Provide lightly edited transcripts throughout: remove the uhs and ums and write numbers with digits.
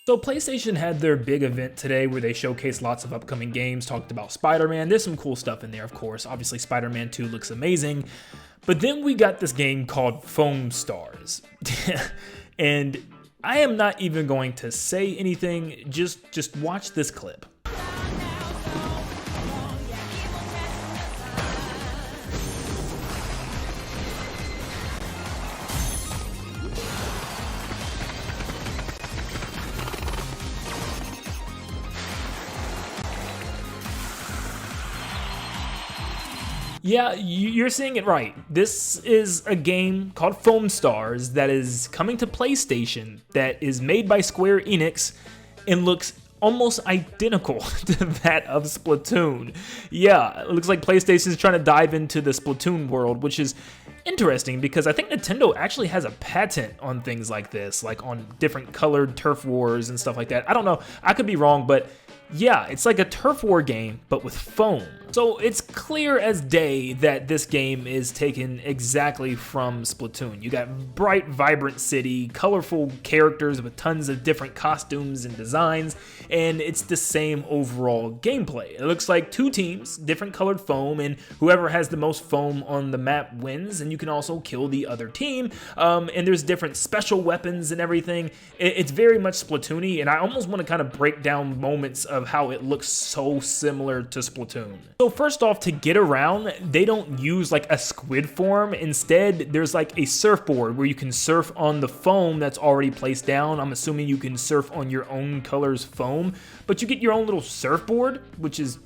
So PlayStation had their big event today where they showcased lots of upcoming games, talked about Spider-Man. There's some cool stuff in there, of course. Obviously, Spider-Man 2 looks amazing. But then we got this game called Foam Stars. And I am not even going to say anything, just watch this clip. Yeah, you're seeing it right. This is a game called Foam Stars that is coming to PlayStation that is made by Square Enix and looks almost identical to that of Splatoon. Yeah, it looks like PlayStation is trying to dive into the Splatoon world, which is interesting because I think Nintendo actually has a patent on things like this, like on different colored turf wars and stuff like that. I don't know, I could be wrong, but yeah, it's like a turf war game, but with foam. So it's clear as day that this game is taken exactly from Splatoon. You got bright, vibrant city, colorful characters with tons of different costumes and designs, and it's the same overall gameplay. It looks like two teams, different colored foam, and whoever has the most foam on the map wins, and you can also kill the other team, and there's different special weapons and everything. It's very much Splatoon-y, and I almost want to kind of break down moments of how it looks so similar to Splatoon. So first off, to get around, they don't use like a squid form. Instead, there's like a surfboard where you can surf on the foam that's already placed down. I'm assuming you can surf on your own color's foam, but you get your own little surfboard, which is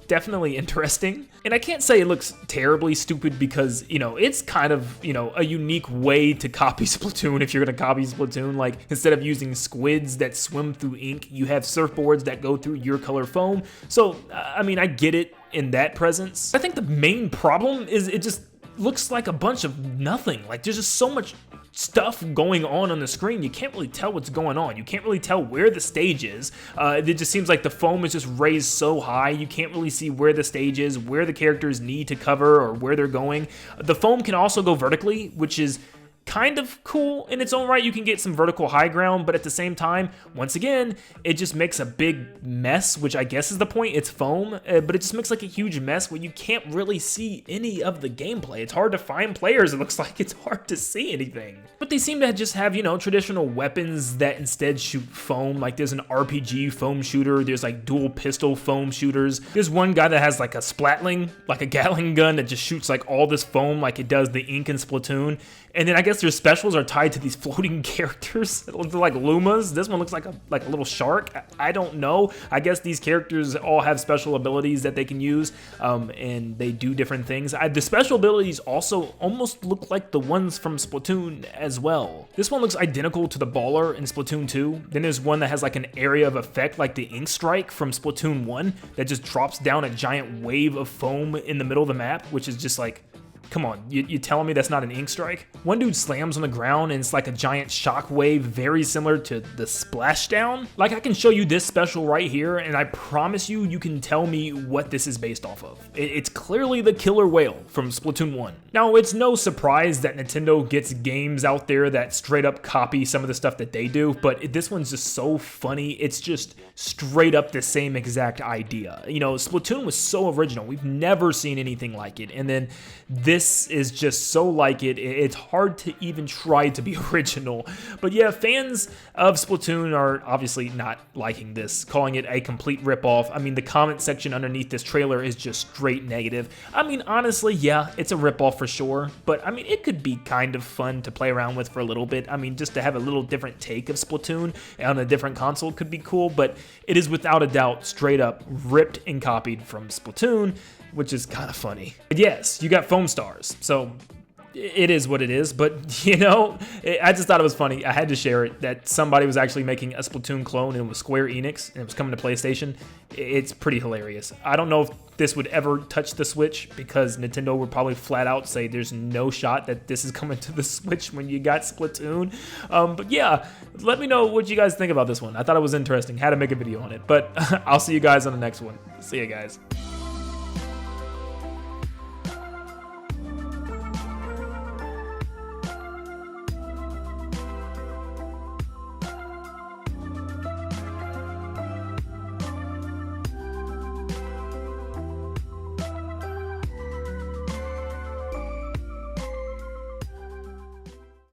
definitely interesting. And I can't say it looks terribly stupid because, you know, it's kind of, you know, a unique way to copy Splatoon if you're going to copy Splatoon. Like, instead of using squids that swim through ink, you have surfboards that go through your color foam. So, I mean, I get it in that presence. I think the main problem is it just looks like a bunch of nothing. Like, there's just so much stuff going on the screen, you can't really tell what's going on. You can't really tell where the stage is. It just seems like the foam is just raised so high, you can't really see where the stage is, where the characters need to cover, or where they're going. The foam can also go vertically, which is kind of cool in its own right. You can get some vertical high ground, but at the same time, once again, it just makes a big mess, which I guess is the point. It's foam, but it just makes like a huge mess where you can't really see any of the gameplay. It's hard to find players. It looks like it's hard to see anything. But they seem to just have, you know, traditional weapons that instead shoot foam. Like there's an RPG foam shooter. There's like dual pistol foam shooters. There's one guy that has like a splatling, like a Gatling gun that just shoots like all this foam like it does the ink in Splatoon. And then I guess their specials are tied to these floating characters that look like Lumas. This one looks like a little shark. I don't know. I guess these characters all have special abilities that they can use, and they do different things. The special abilities also almost look like the ones from Splatoon as well. This one looks identical to the baller in Splatoon 2. Then there's one that has like an area of effect like the ink strike from Splatoon 1 that just drops down a giant wave of foam in the middle of the map, which is just like, come on, you telling me that's not an ink strike? One dude slams on the ground and it's like a giant shock wave, very similar to the splashdown. Like, I can show you this special right here, and I promise you, you can tell me what this is based off of. It's clearly the killer whale from Splatoon 1. Now, it's no surprise that Nintendo gets games out there that straight up copy some of the stuff that they do, but this one's just so funny. It's just straight up the same exact idea. You know, Splatoon was so original. We've never seen anything like it, and then this is just so like it. It's hard to even try to be original. But yeah, fans of Splatoon are obviously not liking this, calling it a complete ripoff. I mean, the comment section underneath this trailer is just straight negative. I mean, honestly, yeah, it's a ripoff for sure, but I mean, it could be kind of fun to play around with for a little bit. I mean, just to have a little different take of Splatoon on a different console could be cool, but it is without a doubt straight up ripped and copied from Splatoon, which is kind of funny. But yes, you got Foam Stars, so it is what it is, but you know, I just thought it was funny. I had to share it, that somebody was actually making a Splatoon clone and it was Square Enix and it was coming to PlayStation. It's pretty hilarious. I don't know if this would ever touch the Switch because Nintendo would probably flat out say there's no shot that this is coming to the Switch when you got Splatoon. But yeah, let me know what you guys think about this one. I thought it was interesting. Had to make a video on it, but I'll see you guys on the next one. See you guys.